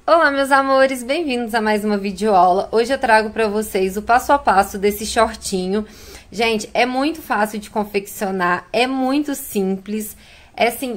Olá, meus amores, bem-vindos a mais uma videoaula. Hoje eu trago pra vocês o passo a passo desse shortinho. Gente, é muito fácil de confeccionar, é muito simples,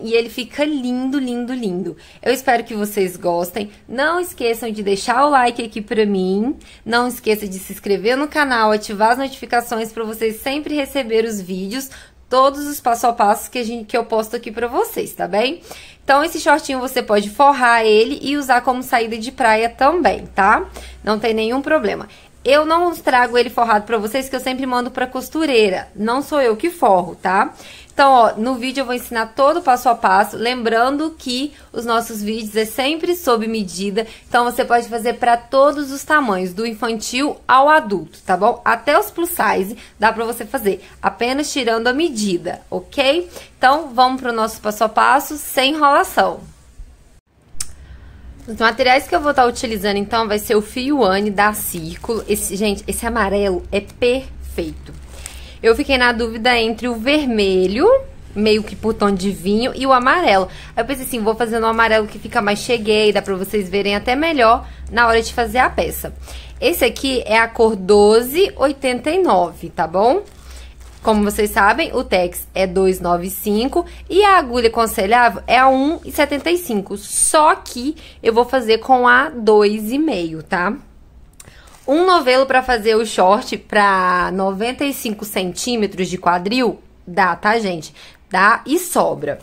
e ele fica lindo, lindo, lindo. Eu espero que vocês gostem. Não esqueçam de deixar o like aqui pra mim. Não esqueça de se inscrever no canal, ativar as notificações pra vocês sempre receber os vídeos, todos os passo a passo que eu posto aqui pra vocês, tá bem? Então, esse shortinho você pode forrar ele e usar como saída de praia também, tá? Não tem nenhum problema. Eu não trago ele forrado pra vocês, que eu sempre mando pra costureira. Não sou eu que forro, tá? Então, ó, no vídeo eu vou ensinar todo o passo a passo, lembrando que os nossos vídeos é sempre sob medida, então você pode fazer para todos os tamanhos, do infantil ao adulto, tá bom? Até os plus size dá pra você fazer, apenas tirando a medida, ok? Então, vamos pro nosso passo a passo, sem enrolação. Os materiais que eu vou estar utilizando, então, vai ser o fio Anne da Círculo. Gente, esse amarelo é perfeito. Eu fiquei na dúvida entre o vermelho, meio que por tom de vinho, e o amarelo. Aí eu pensei assim, vou fazer no amarelo que fica mais cheguei, dá pra vocês verem até melhor na hora de fazer a peça. Esse aqui é a cor 12,89, tá bom? Como vocês sabem, o tex é 2,95 e a agulha aconselhável é a 1,75. Só que eu vou fazer com a 2,5, tá? Um novelo para fazer o short para 95 centímetros de quadril, dá, tá, gente? Dá e sobra.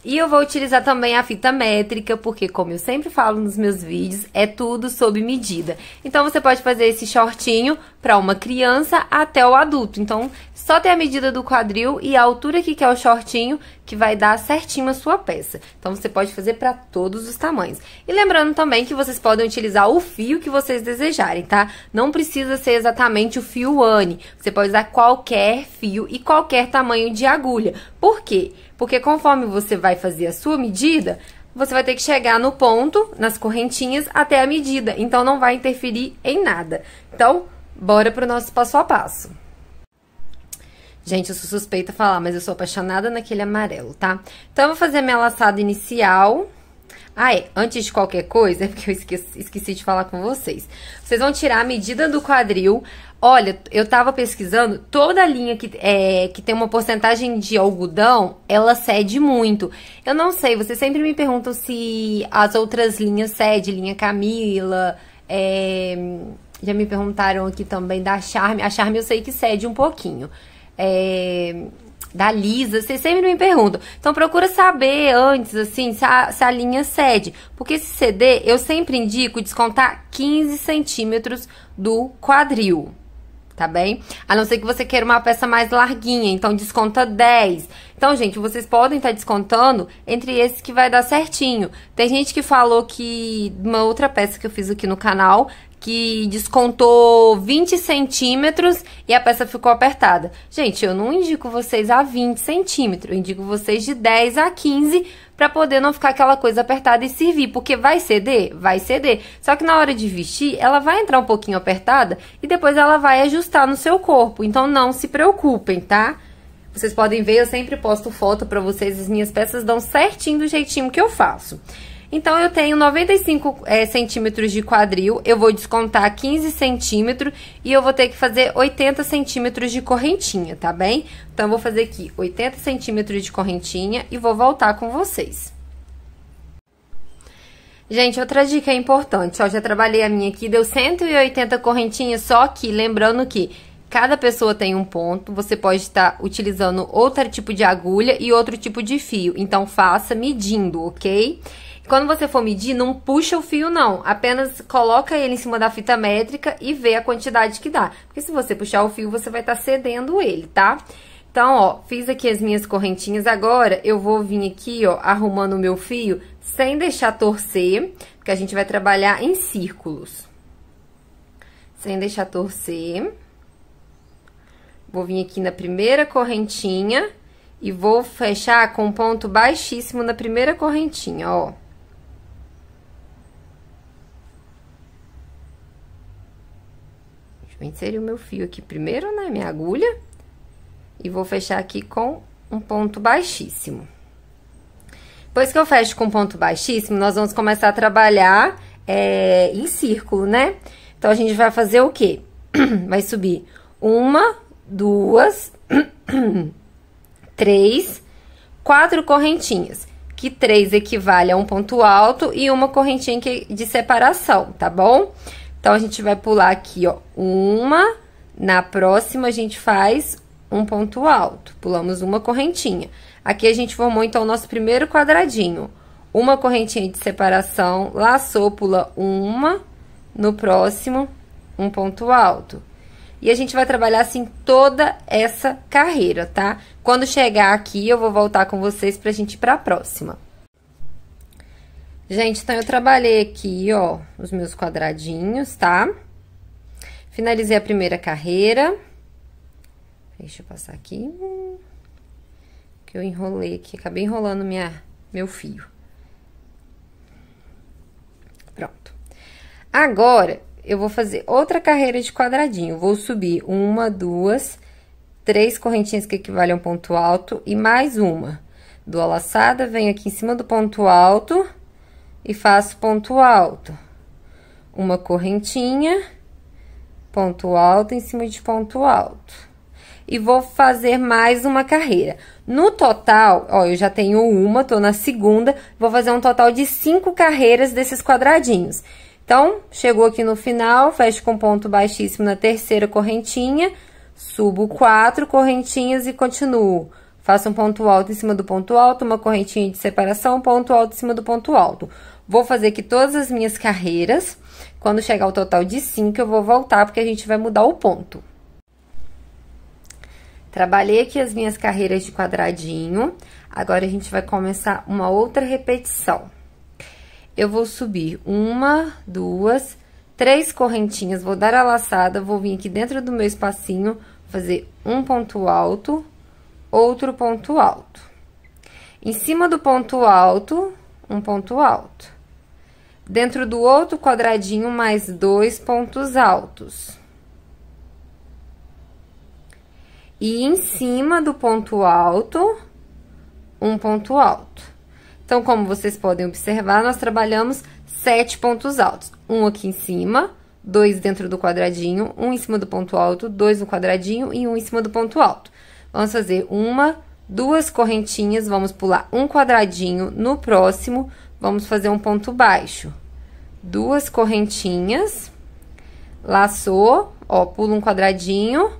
E eu vou utilizar também a fita métrica, porque, como eu sempre falo nos meus vídeos, é tudo sob medida. Então, você pode fazer esse shortinho para uma criança até o adulto. Então, só ter a medida do quadril e a altura que é o shortinho, que vai dar certinho a sua peça. Então, você pode fazer para todos os tamanhos. E lembrando também que vocês podem utilizar o fio que vocês desejarem, tá? Não precisa ser exatamente o fio Anne. Você pode usar qualquer fio e qualquer tamanho de agulha. Por quê? Porque conforme você vai fazer a sua medida, você vai ter que chegar no ponto, nas correntinhas, até a medida. Então, não vai interferir em nada. Então, bora pro nosso passo a passo. Gente, eu sou suspeita a falar, mas eu sou apaixonada naquele amarelo, tá? Então, eu vou fazer a minha laçada inicial. Ah, antes de qualquer coisa, é porque eu esqueci de falar com vocês. Vocês vão tirar a medida do quadril. Olha, eu tava pesquisando, toda linha que tem uma porcentagem de algodão, ela cede muito. Eu não sei, vocês sempre me perguntam se as outras linhas cedem, linha Camila, já me perguntaram aqui também da Charme. A Charme eu sei que cede um pouquinho. Da Lisa, vocês sempre me perguntam. Então, procura saber antes, assim, se a linha cede. Porque se ceder, eu sempre indico descontar 15 centímetros do quadril, tá bem? A não ser que você queira uma peça mais larguinha, então desconta 10. Então, gente, vocês podem estar descontando entre esses que vai dar certinho. Tem gente que falou que, uma outra peça que eu fiz aqui no canal, que descontou 20 centímetros e a peça ficou apertada. Gente, eu não indico vocês a 20 centímetros, eu indico vocês de 10 a 15 para poder não ficar aquela coisa apertada e servir, porque vai ceder? Vai ceder. Só que na hora de vestir, ela vai entrar um pouquinho apertada e depois ela vai ajustar no seu corpo, então não se preocupem, tá? Vocês podem ver, eu sempre posto foto para vocês, as minhas peças dão certinho do jeitinho que eu faço. Então, eu tenho 95 centímetros de quadril, eu vou descontar 15 centímetros e eu vou ter que fazer 80 centímetros de correntinha, tá bem? Então, eu vou fazer aqui 80 centímetros de correntinha e vou voltar com vocês. Gente, outra dica importante, ó, já trabalhei a minha aqui, deu 180 correntinhas, só que lembrando que cada pessoa tem um ponto, você pode estar utilizando outro tipo de agulha e outro tipo de fio, então faça medindo, ok? Quando você for medir, não puxa o fio, não. Apenas coloca ele em cima da fita métrica e vê a quantidade que dá. Porque se você puxar o fio, você vai estar cedendo ele, tá? Então, ó, fiz aqui as minhas correntinhas. Agora, eu vou vir aqui, ó, arrumando o meu fio sem deixar torcer, porque a gente vai trabalhar em círculos. Sem deixar torcer. Vou vir aqui na primeira correntinha e vou fechar com um ponto baixíssimo na primeira correntinha, ó. Vou inserir o meu fio aqui primeiro, né, minha agulha, e vou fechar aqui com um ponto baixíssimo. Depois que eu fecho com ponto baixíssimo, nós vamos começar a trabalhar em círculo, né? Então, a gente vai fazer o quê? Vai subir 1, 2, 3, 4 correntinhas. Que 3 equivale a um ponto alto e uma correntinha de separação, tá bom? Então, a gente vai pular aqui, ó, uma. Na próxima, a gente faz um ponto alto. Pulamos uma correntinha. Aqui, a gente formou, então, o nosso primeiro quadradinho. Uma correntinha de separação, laçou, pula uma. No próximo, um ponto alto. E a gente vai trabalhar, assim, toda essa carreira, tá? Quando chegar aqui, eu vou voltar com vocês pra gente ir pra próxima. Gente, então, eu trabalhei aqui, ó, os meus quadradinhos, tá? Finalizei a primeira carreira. Deixa eu passar aqui. Que eu enrolei aqui, acabei enrolando meu fio. Pronto. Agora, eu vou fazer outra carreira de quadradinho. Vou subir 1, 2, 3 correntinhas que equivalem a um ponto alto e mais uma. Dou a laçada, venho aqui em cima do ponto alto e faço ponto alto. Uma correntinha, ponto alto em cima de ponto alto. E vou fazer mais uma carreira. No total, ó, eu já tenho uma, tô na segunda, vou fazer um total de 5 carreiras desses quadradinhos. Então, chegou aqui no final, fecho com ponto baixíssimo na terceira correntinha, subo 4 correntinhas e continuo. Faço um ponto alto em cima do ponto alto, uma correntinha de separação, ponto alto em cima do ponto alto. Vou fazer aqui todas as minhas carreiras. Quando chegar ao total de 5, eu vou voltar, porque a gente vai mudar o ponto. Trabalhei aqui as minhas carreiras de quadradinho. Agora, a gente vai começar uma outra repetição. Eu vou subir 1, 2, 3 correntinhas, vou dar a laçada, vou vir aqui dentro do meu espacinho, fazer um ponto alto, outro ponto alto. Em cima do ponto alto, um ponto alto. Dentro do outro quadradinho, mais 2 pontos altos. E em cima do ponto alto, um ponto alto. Então, como vocês podem observar, nós trabalhamos 7 pontos altos. Um aqui em cima, 2 dentro do quadradinho, um em cima do ponto alto, 2 no quadradinho e um em cima do ponto alto. Vamos fazer 1, 2 correntinhas, vamos pular um quadradinho. No próximo, vamos fazer um ponto baixo. 2 correntinhas, laçou, ó, pulo um quadradinho,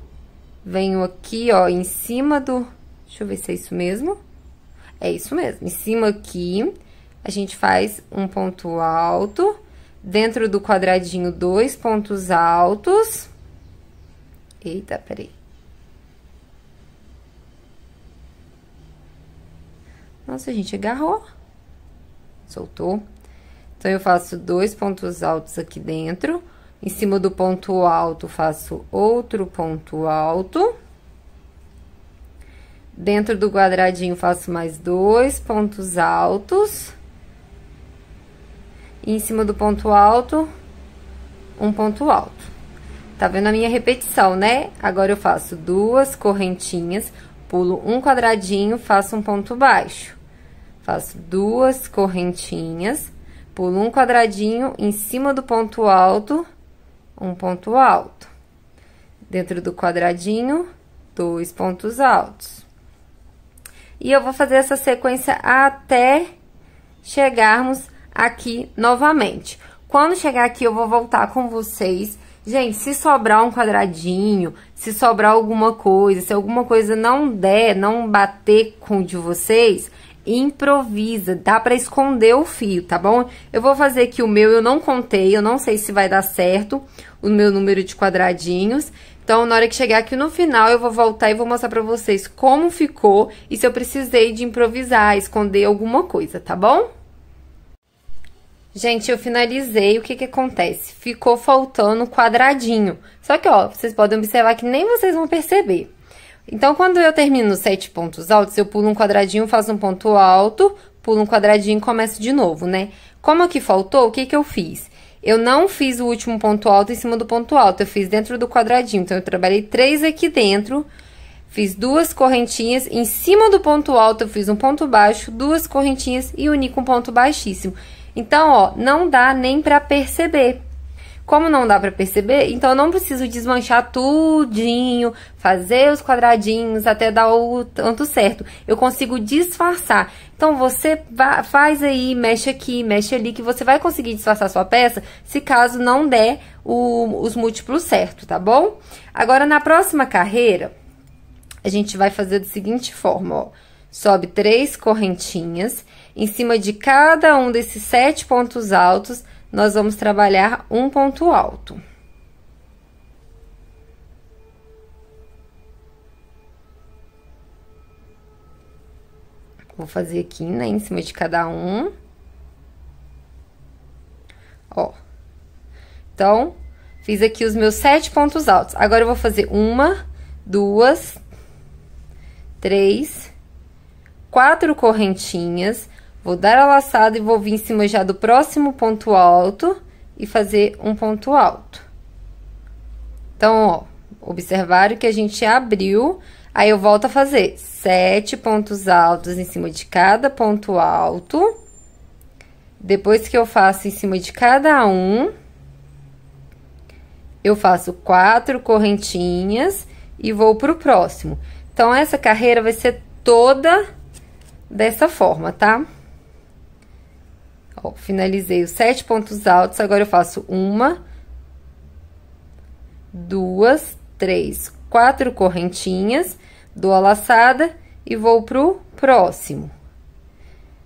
venho aqui, ó, em cima do... Deixa eu ver se é isso mesmo. É isso mesmo. Em cima aqui, a gente faz um ponto alto. Dentro do quadradinho, 2 pontos altos. Eita, peraí. Nossa, a gente agarrou. Soltou. Então, eu faço 2 pontos altos aqui dentro. Em cima do ponto alto, faço outro ponto alto. Dentro do quadradinho, faço mais 2 pontos altos. E em cima do ponto alto, um ponto alto. Tá vendo a minha repetição, né? Agora, eu faço 2 correntinhas, pulo um quadradinho, faço um ponto baixo. Faço 2 correntinhas, pulo um quadradinho, em cima do ponto alto, um ponto alto. Dentro do quadradinho, 2 pontos altos. E eu vou fazer essa sequência até chegarmos aqui novamente. Quando chegar aqui, eu vou voltar com vocês. Gente, se sobrar um quadradinho, se sobrar alguma coisa, se alguma coisa não der, não bater com o de vocês, improvisa, dá pra esconder o fio, tá bom? Eu vou fazer aqui o meu, eu não contei, eu não sei se vai dar certo o meu número de quadradinhos. Então, na hora que chegar aqui no final, eu vou voltar e vou mostrar pra vocês como ficou e se eu precisei de improvisar, esconder alguma coisa, tá bom? Gente, eu finalizei, o que que acontece? Ficou faltando quadradinho. Só que, ó, vocês podem observar que nem vocês vão perceber. Então, quando eu termino os 7 pontos altos, eu pulo um quadradinho, faço um ponto alto, pulo um quadradinho e começo de novo, né? Como aqui faltou, o que que eu fiz? Eu não fiz o último ponto alto em cima do ponto alto, eu fiz dentro do quadradinho. Então, eu trabalhei 3 aqui dentro, fiz 2 correntinhas, em cima do ponto alto eu fiz um ponto baixo, 2 correntinhas e uni com ponto baixíssimo. Então, ó, não dá nem pra perceber. Como não dá pra perceber, então eu não preciso desmanchar tudinho, fazer os quadradinhos até dar o tanto certo. Eu consigo disfarçar. Então, você faz aí, mexe aqui, mexe ali, que você vai conseguir disfarçar sua peça, se caso não der os múltiplos certo, tá bom? Agora, na próxima carreira, a gente vai fazer da seguinte forma, ó. Sobe 3 correntinhas, em cima de cada um desses 7 pontos altos, nós vamos trabalhar um ponto alto. Vou fazer aqui, né, em cima de cada um. Ó. Então, fiz aqui os meus 7 pontos altos. Agora, eu vou fazer 1, 2, 3, 4 correntinhas. Vou dar a laçada e vou vir em cima já do próximo ponto alto e fazer um ponto alto. Então, ó, observaram que a gente abriu, aí eu volto a fazer 7 pontos altos em cima de cada ponto alto. Depois que eu faço em cima de cada um, eu faço 4 correntinhas e vou pro próximo. Então, essa carreira vai ser toda dessa forma, tá? Ó, finalizei os 7 pontos altos, agora eu faço 1, 2, 3, 4 correntinhas, dou a laçada e vou pro próximo.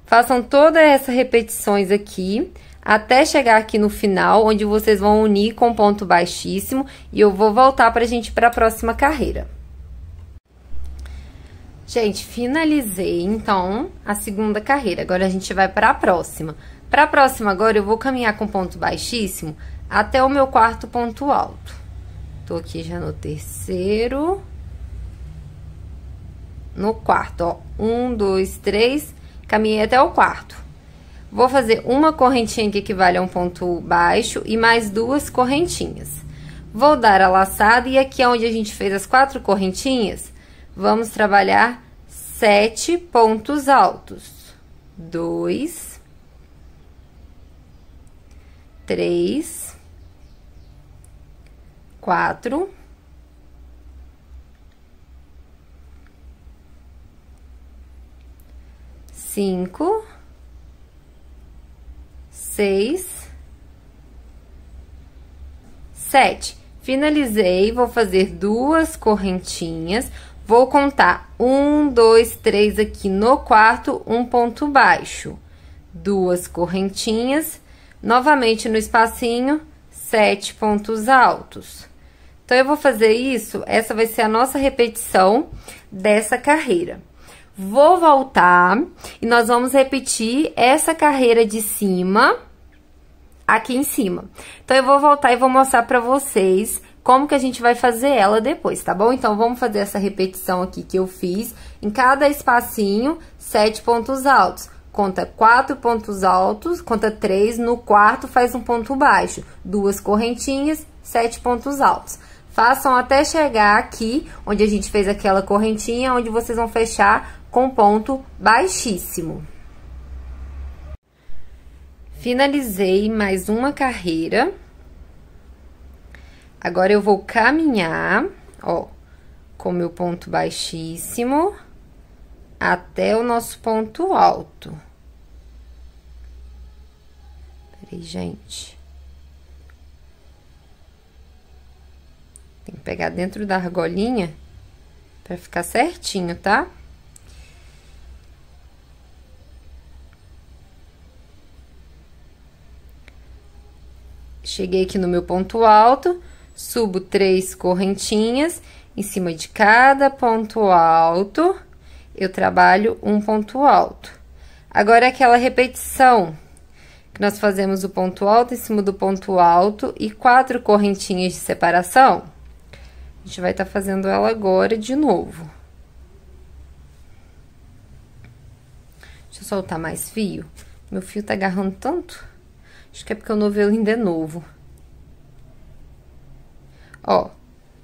Façam todas essas repetições aqui, até chegar aqui no final, onde vocês vão unir com ponto baixíssimo, e eu vou voltar pra gente ir pra próxima carreira. Gente, finalizei, então, a segunda carreira. Agora, a gente vai para a próxima. Para a próxima, agora, eu vou caminhar com ponto baixíssimo até o meu 4º ponto alto. Tô aqui já no 3º. No 4º, ó. 1, 2, 3, caminhei até o 4º. Vou fazer uma correntinha que equivale a um ponto baixo e mais 2 correntinhas. Vou dar a laçada e aqui onde a gente fez as 4 correntinhas, vamos trabalhar 7 pontos altos. 2, 3, 4, 5, 6, 7. Finalizei, vou fazer 2 correntinhas. Vou contar 1, 2, 3 aqui no 4º, um ponto baixo. 2 correntinhas, novamente no espacinho, 7 pontos altos. Então, eu vou fazer isso, essa vai ser a nossa repetição dessa carreira. Vou voltar e nós vamos repetir essa carreira de cima, aqui em cima. Então, eu vou voltar e vou mostrar pra vocês como que a gente vai fazer ela depois, tá bom? Então, vamos fazer essa repetição aqui que eu fiz. Em cada espacinho, 7 pontos altos. Conta 4 pontos altos, conta 3, no 4º faz um ponto baixo. 2 correntinhas, 7 pontos altos. Façam até chegar aqui, onde a gente fez aquela correntinha, onde vocês vão fechar com ponto baixíssimo. Finalizei mais uma carreira. Agora, eu vou caminhar, ó, com meu ponto baixíssimo até o nosso ponto alto. Peraí, gente. Tem que pegar dentro da argolinha pra ficar certinho, tá? Cheguei aqui no meu ponto alto, subo 3 correntinhas, em cima de cada ponto alto, eu trabalho um ponto alto. Agora, é aquela repetição que nós fazemos o ponto alto em cima do ponto alto e 4 correntinhas de separação. A gente vai estar fazendo ela agora de novo. Deixa eu soltar mais fio. Meu fio tá agarrando tanto. Acho que é porque o novelo ainda é novo. Ó,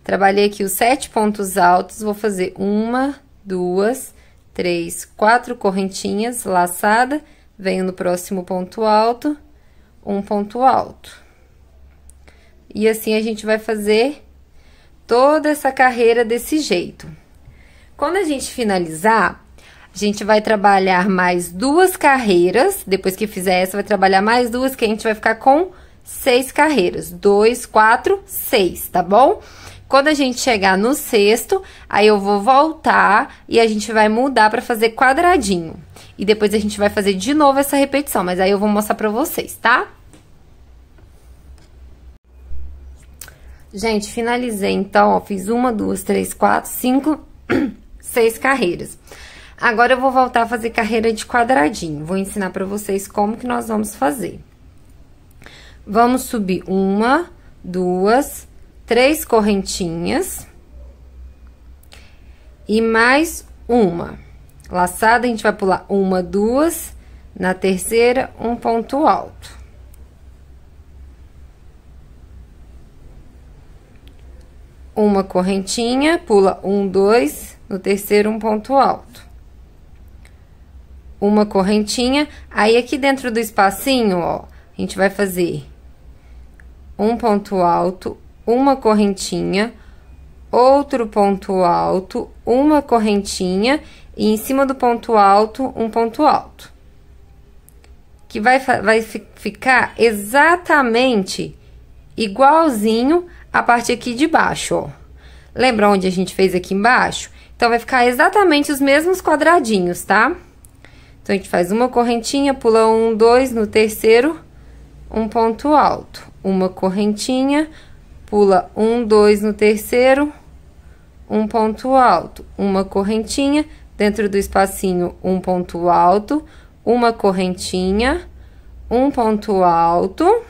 trabalhei aqui os 7 pontos altos, vou fazer 1, 2, 3, 4 correntinhas, laçada, venho no próximo ponto alto, um ponto alto. E assim a gente vai fazer toda essa carreira desse jeito. Quando a gente finalizar, a gente vai trabalhar mais 2 carreiras. Depois que fizer essa, vai trabalhar mais 2, que a gente vai ficar com 6 carreiras. 2, 4, 6, tá bom? Quando a gente chegar no sexto, aí eu vou voltar e a gente vai mudar pra fazer quadradinho. E depois a gente vai fazer de novo essa repetição, mas aí eu vou mostrar pra vocês, tá? Gente, finalizei então, ó, fiz 1, 2, 3, 4, 5, 6 carreiras. Agora eu vou voltar a fazer carreira de quadradinho. Vou ensinar pra vocês como que nós vamos fazer. Vamos subir 1, 2, 3 correntinhas. E mais uma. Laçada, a gente vai pular 1, 2, na terceira, um ponto alto. Uma correntinha, pula 1, 2, no terceiro, um ponto alto. Uma correntinha, aí aqui dentro do espacinho, ó, a gente vai fazer um ponto alto, uma correntinha, outro ponto alto, uma correntinha e em cima do ponto alto, um ponto alto. Que vai ficar exatamente igualzinho a parte aqui de baixo, ó. Lembra onde a gente fez aqui embaixo? Então, vai ficar exatamente os mesmos quadradinhos, tá? Então, a gente faz uma correntinha, pula 1, 2, no terceiro, um ponto alto. Uma correntinha, pula 1, 2, no terceiro, um ponto alto. Uma correntinha, dentro do espacinho, um ponto alto. Uma correntinha, um ponto alto.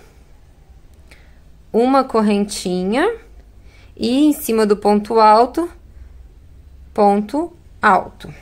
Uma correntinha e em cima do ponto alto, ponto alto.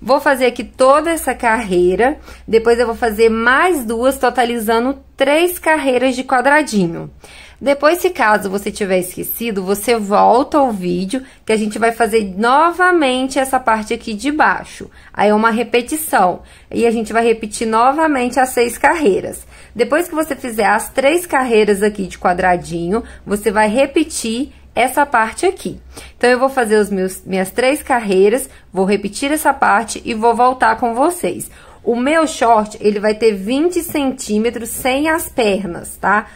Vou fazer aqui toda essa carreira, depois eu vou fazer mais 2, totalizando 3 carreiras de quadradinho. Depois, se caso você tiver esquecido, você volta ao vídeo, que a gente vai fazer novamente essa parte aqui de baixo. Aí, é uma repetição. E a gente vai repetir novamente as 6 carreiras. Depois que você fizer as 3 carreiras aqui de quadradinho, você vai repetir essa parte aqui. Então, eu vou fazer minhas 3 carreiras, vou repetir essa parte e vou voltar com vocês. O meu short, ele vai ter 20 centímetros sem as pernas, tá?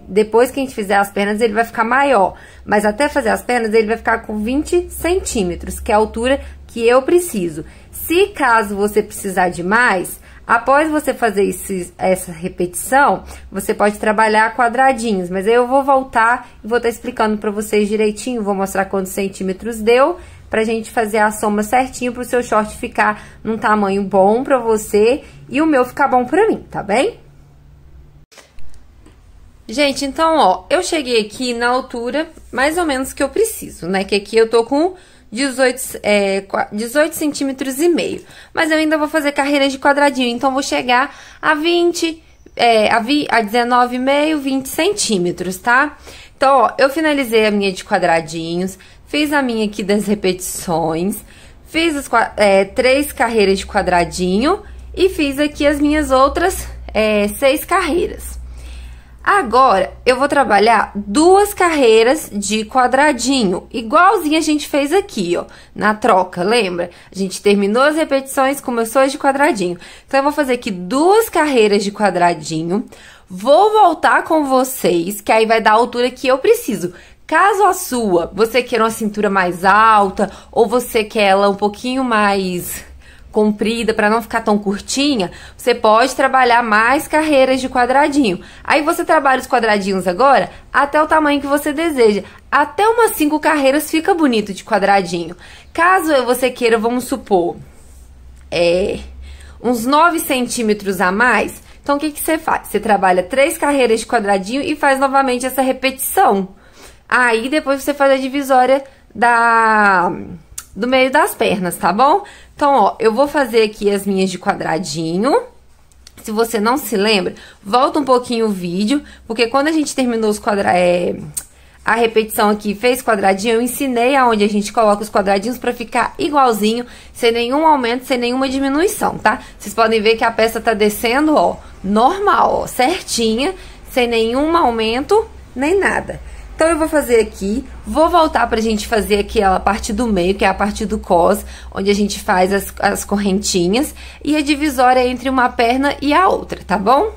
Depois que a gente fizer as pernas, ele vai ficar maior. Mas até fazer as pernas, ele vai ficar com 20 centímetros, que é a altura que eu preciso. Se caso você precisar de mais, após você fazer essa repetição, você pode trabalhar quadradinhos. Mas aí eu vou voltar e vou estar explicando pra vocês direitinho. Vou mostrar quantos centímetros deu, pra gente fazer a soma certinho, pro seu short ficar num tamanho bom pra você e o meu ficar bom pra mim, tá bem? Gente, então, ó, eu cheguei aqui na altura mais ou menos que eu preciso, né? Que aqui eu tô com 18 centímetros e meio. Mas eu ainda vou fazer carreira de quadradinho, então vou chegar a 19,5, 20 centímetros, tá? Então, ó, eu finalizei a minha de quadradinhos, fiz a minha aqui das repetições, fiz as 3 carreiras de quadradinho e fiz aqui as minhas outras 6 carreiras. Agora, eu vou trabalhar 2 carreiras de quadradinho, igualzinho a gente fez aqui, ó, na troca, lembra? A gente terminou as repetições, começou as de quadradinho. Então, eu vou fazer aqui 2 carreiras de quadradinho, vou voltar com vocês, que aí vai dar a altura que eu preciso. Caso a sua, você queira uma cintura mais alta, ou você quer ela um pouquinho mais comprida, para não ficar tão curtinha, você pode trabalhar mais carreiras de quadradinho. Aí você trabalha os quadradinhos agora até o tamanho que você deseja. Até umas 5 carreiras fica bonito de quadradinho. Caso você queira, vamos supor, uns 9 centímetros a mais, então o que você faz? Você trabalha 3 carreiras de quadradinho e faz novamente essa repetição. Aí depois você faz a divisória do meio das pernas, tá bom? Então, ó, eu vou fazer aqui as minhas de quadradinho. Se você não se lembra, volta um pouquinho o vídeo, porque quando a gente terminou a repetição aqui fez quadradinho, eu ensinei aonde a gente coloca os quadradinhos pra ficar igualzinho, sem nenhum aumento, sem nenhuma diminuição, tá? Vocês podem ver que a peça tá descendo, ó, normal, ó, certinha, sem nenhum aumento, nem nada. Então, eu vou fazer aqui, vou voltar pra gente fazer aqui a parte do meio, que é a parte do cos, onde a gente faz as correntinhas, e a divisória entre uma perna e a outra, tá bom?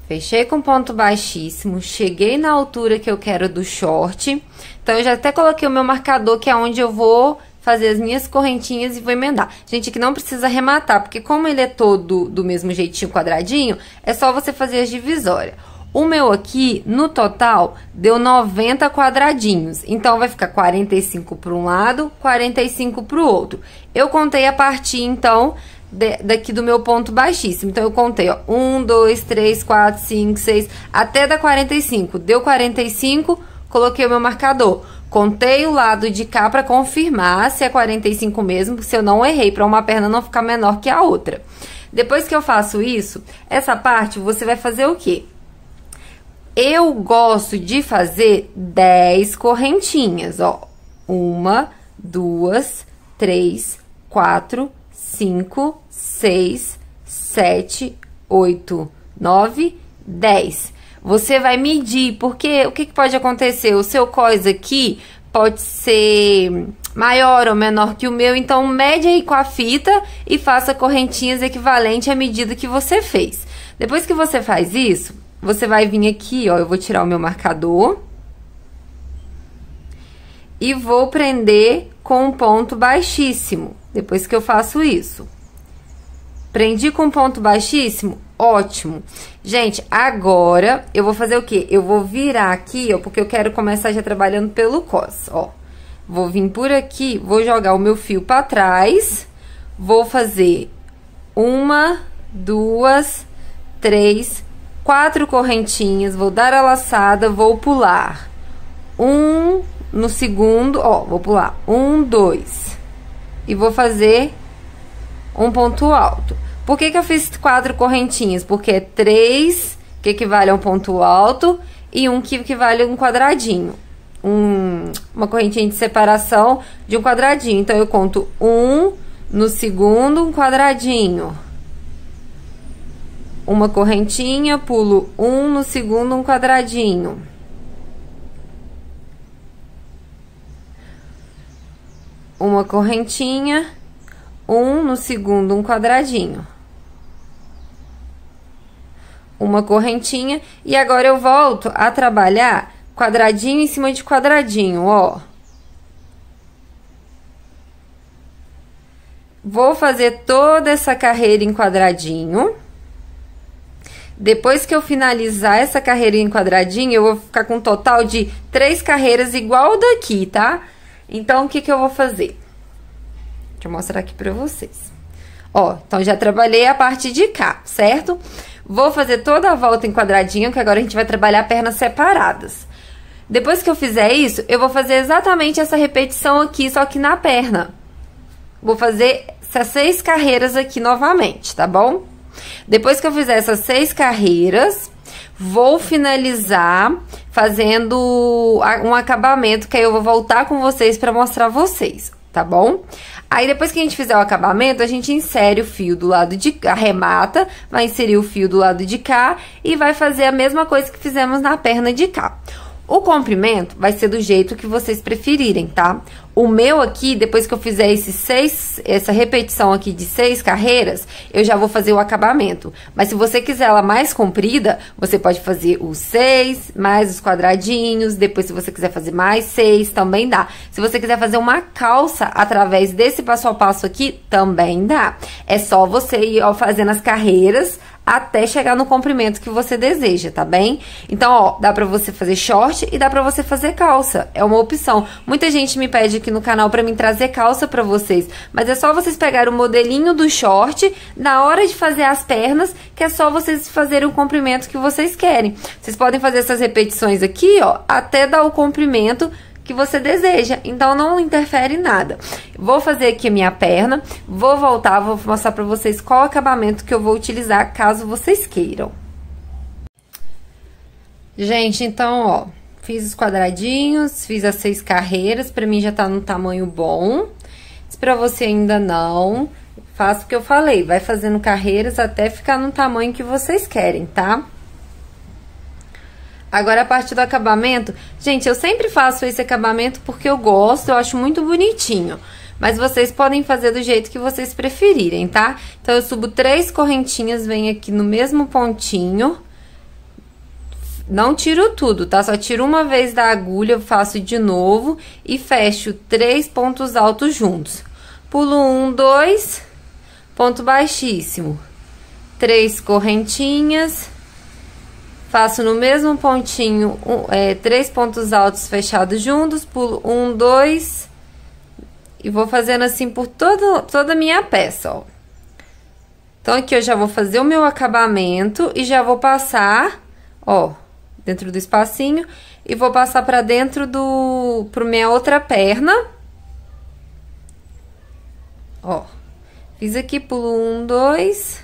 Fechei com ponto baixíssimo, cheguei na altura que eu quero do short. Então, eu já até coloquei o meu marcador, que é onde eu vou fazer as minhas correntinhas e vou emendar. Gente, aqui não precisa arrematar, porque como ele é todo do mesmo jeitinho, quadradinho, é só você fazer as divisórias. O meu aqui, no total, deu 90 quadradinhos. Então, vai ficar 45 para um lado, 45 para o outro. Eu contei a partir, então, daqui do meu ponto baixíssimo. Então, eu contei, ó, 1, 2, 3, 4, 5, 6, até dar 45. Deu 45, coloquei o meu marcador. Contei o lado de cá pra confirmar se é 45 mesmo, se eu não errei, pra uma perna não ficar menor que a outra. Depois que eu faço isso, essa parte você vai fazer o quê? Eu gosto de fazer 10 correntinhas, ó. 1, 2, 3, 4, 5, 6, 7, 8, 9, 10. Você vai medir, porque o que pode acontecer? O seu cos aqui pode ser maior ou menor que o meu, então mede aí com a fita e faça correntinhas equivalentes à medida que você fez. Depois que você faz isso, você vai vir aqui, ó, eu vou tirar o meu marcador e vou prender com um ponto baixíssimo, depois que eu faço isso. Prendi com ponto baixíssimo? Ótimo. Gente, agora eu vou fazer o quê? Eu vou virar aqui, ó, porque eu quero começar já trabalhando pelo cos, ó. Vou vir por aqui, vou jogar o meu fio pra trás, vou fazer 1, 2, 3, 4 correntinhas, vou dar a laçada, vou pular. 1 no segundo, ó, vou pular 1, 2. E vou fazer um ponto alto. Por que eu fiz 4 correntinhas? Porque é 3 que equivale a um ponto alto e 1 que equivale a um quadradinho. Uma correntinha de separação de um quadradinho. Então, eu conto 1 no segundo, um quadradinho. Uma correntinha, pulo 1 no segundo, um quadradinho. Uma correntinha, 1 no segundo, um quadradinho. Uma correntinha, e agora eu volto a trabalhar quadradinho em cima de quadradinho, ó. Vou fazer toda essa carreira em quadradinho. Depois que eu finalizar essa carreira em quadradinho, eu vou ficar com um total de 3 carreiras igual daqui, tá? Então, o que eu vou fazer? Deixa eu mostrar aqui pra vocês. Ó, então, já trabalhei a parte de cá, certo? Vou fazer toda a volta em quadradinho, que agora a gente vai trabalhar pernas separadas. Depois que eu fizer isso, eu vou fazer exatamente essa repetição aqui, só que na perna. Vou fazer essas 6 carreiras aqui novamente, tá bom? Depois que eu fizer essas 6 carreiras, vou finalizar fazendo um acabamento, que aí eu vou voltar com vocês pra mostrar vocês, tá bom? Aí, depois que a gente fizer o acabamento, a gente insere o fio do lado de cá, arremata, vai inserir o fio do lado de cá e vai fazer a mesma coisa que fizemos na perna de cá. O comprimento vai ser do jeito que vocês preferirem, tá? O meu aqui, depois que eu fizer essa repetição aqui de 6 carreiras, eu já vou fazer o acabamento. Mas se você quiser ela mais comprida, você pode fazer os 6, mais os quadradinhos, depois se você quiser fazer mais 6, também dá. Se você quiser fazer uma calça através desse passo a passo aqui, também dá. É só você ir fazendo as carreiras até chegar no comprimento que você deseja, tá bem? Então, ó, dá pra você fazer short e dá pra você fazer calça. É uma opção. Muita gente me pede aqui no canal pra mim trazer calça pra vocês, mas é só vocês pegarem o modelinho do short, na hora de fazer as pernas, que é só vocês fazerem o comprimento que vocês querem. Vocês podem fazer essas repetições aqui, ó, até dar o comprimento que você deseja, então não interfere em nada. Vou fazer aqui a minha perna, vou voltar, vou mostrar pra vocês qual acabamento que eu vou utilizar, caso vocês queiram. Gente, então, ó, fiz os quadradinhos, fiz as 6 carreiras, pra mim já tá num tamanho bom. Se pra você ainda não, faça o que eu falei, vai fazendo carreiras até ficar no tamanho que vocês querem, tá? Agora, a parte do acabamento, gente, eu sempre faço esse acabamento porque eu gosto, eu acho muito bonitinho. Mas vocês podem fazer do jeito que vocês preferirem, tá? Então, eu subo 3 correntinhas, venho aqui no mesmo pontinho. Não tiro tudo, tá? Só tiro uma vez da agulha, eu faço de novo e fecho 3 pontos altos juntos. Pulo 1, 2, ponto baixíssimo. 3 correntinhas. Faço no mesmo pontinho 3 pontos altos fechados juntos, pulo 1, 2 e vou fazendo assim por toda a minha peça, ó. Então, aqui eu já vou fazer o meu acabamento e já vou passar, ó, dentro do espacinho e vou passar pra dentro pro minha outra perna. Ó, fiz aqui, pulo 1, 2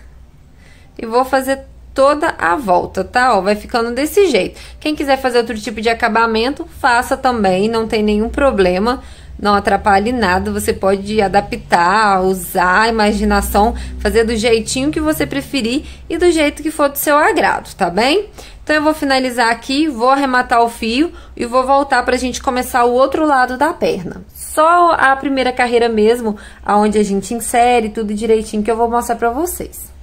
e vou fazer toda a volta, tá? Ó, vai ficando desse jeito. Quem quiser fazer outro tipo de acabamento, faça também, não tem nenhum problema, não atrapalhe nada, você pode adaptar, usar a imaginação, fazer do jeitinho que você preferir e do jeito que for do seu agrado, tá bem? Então, eu vou finalizar aqui, vou arrematar o fio e vou voltar pra gente começar o outro lado da perna. Só a primeira carreira mesmo, aonde a gente insere tudo direitinho, que eu vou mostrar pra vocês.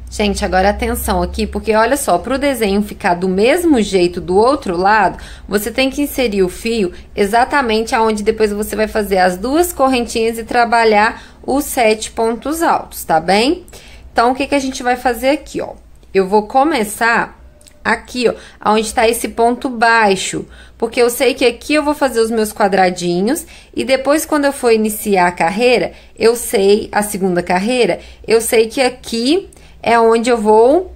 Gente, agora atenção aqui, porque olha só, para o desenho ficar do mesmo jeito do outro lado, você tem que inserir o fio exatamente aonde depois você vai fazer as 2 correntinhas e trabalhar os 7 pontos altos, tá bem? Então, o que que a gente vai fazer aqui, ó? Eu vou começar aqui, ó, aonde tá esse ponto baixo, porque eu sei que aqui eu vou fazer os meus quadradinhos e depois, quando eu for iniciar a carreira, eu sei, a segunda carreira, eu sei que aqui é onde eu vou,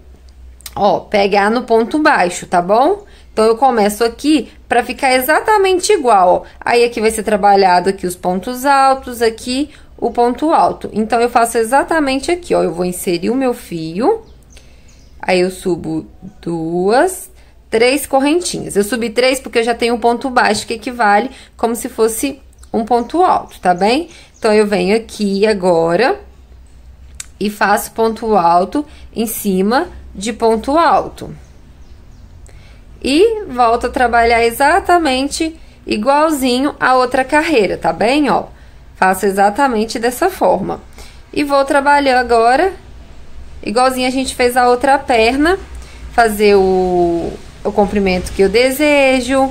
ó, pegar no ponto baixo, tá bom? Então, eu começo aqui pra ficar exatamente igual, ó. Aí, aqui vai ser trabalhado aqui os pontos altos, aqui o ponto alto. Então, eu faço exatamente aqui, ó. Eu vou inserir o meu fio, aí eu subo 2, 3 correntinhas. Eu subi 3 porque eu já tenho um ponto baixo, que equivale como se fosse um ponto alto, tá bem? Então, eu venho aqui agora e faço ponto alto em cima de ponto alto. E volto a trabalhar exatamente igualzinho a outra carreira, tá bem? Ó, faço exatamente dessa forma. E vou trabalhar agora, igualzinho a gente fez a outra perna, fazer o comprimento que eu desejo,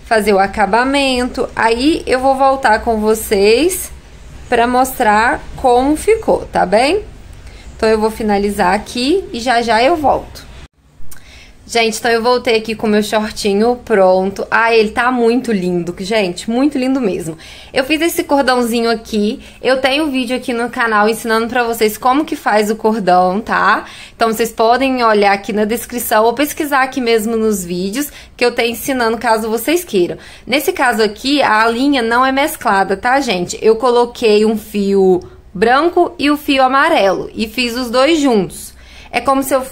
fazer o acabamento. Aí, eu vou voltar com vocês pra mostrar como ficou, tá bem? Então, eu vou finalizar aqui e já eu volto. Gente, então eu voltei aqui com o meu shortinho pronto. Ah, ele tá muito lindo, gente, muito lindo mesmo. Eu fiz esse cordãozinho aqui, eu tenho um vídeo aqui no canal ensinando pra vocês como que faz o cordão, tá? Então, vocês podem olhar aqui na descrição ou pesquisar aqui mesmo nos vídeos que eu tenho ensinando, caso vocês queiram. Nesse caso aqui, a linha não é mesclada, tá, gente? Eu coloquei um fio branco e o fio amarelo e fiz os dois juntos. É como se eu...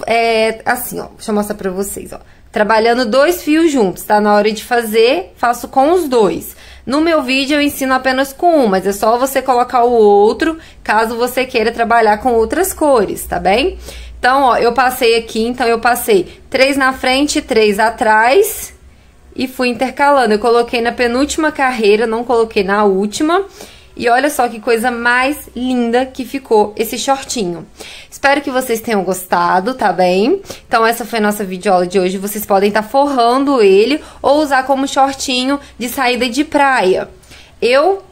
assim, ó, deixa eu mostrar pra vocês, ó. Trabalhando 2 fios juntos, tá? Na hora de fazer, faço com os 2. No meu vídeo, eu ensino apenas com um, mas é só você colocar o outro, caso você queira trabalhar com outras cores, tá bem? Então, ó, eu passei aqui, então eu passei 3 na frente, 3 atrás e fui intercalando. Eu coloquei na penúltima carreira, não coloquei na última. E olha só que coisa mais linda que ficou esse shortinho. Espero que vocês tenham gostado, tá bem? Então, essa foi a nossa videoaula de hoje. Vocês podem estar forrando ele ou usar como shortinho de saída de praia. Eu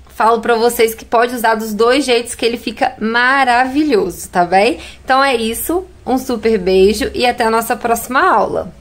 falo pra vocês que pode usar dos 2 jeitos que ele fica maravilhoso, tá bem? Então, é isso. Um super beijo e até a nossa próxima aula.